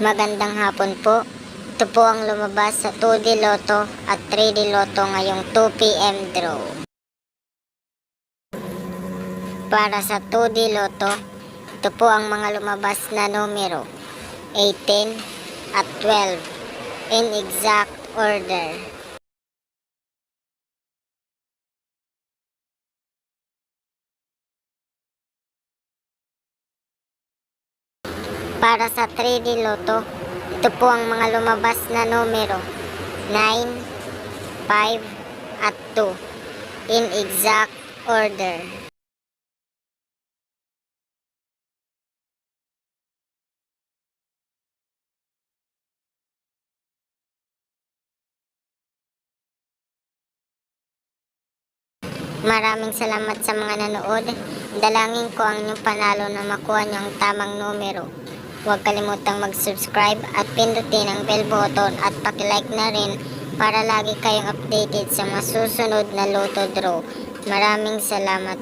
Magandang hapon po. Ito po ang lumabas sa 2D Lotto at 3D Lotto ngayong 2 PM draw. Para sa 2D Lotto, ito po ang mga lumabas na numero: 18 at 12 in exact order. Para sa 3D Lotto, ito po ang mga lumabas na numero: 9, 5, at 2 in exact order. Maraming salamat sa mga nanood. Dalangin ko ang inyong panalo na makuha niyo ang tamang numero. Huwag kalimutang mag-subscribe at pindutin ang bell button at paki-like na rin para lagi kayong updated sa masusunod na Lotto draw. Maraming salamat.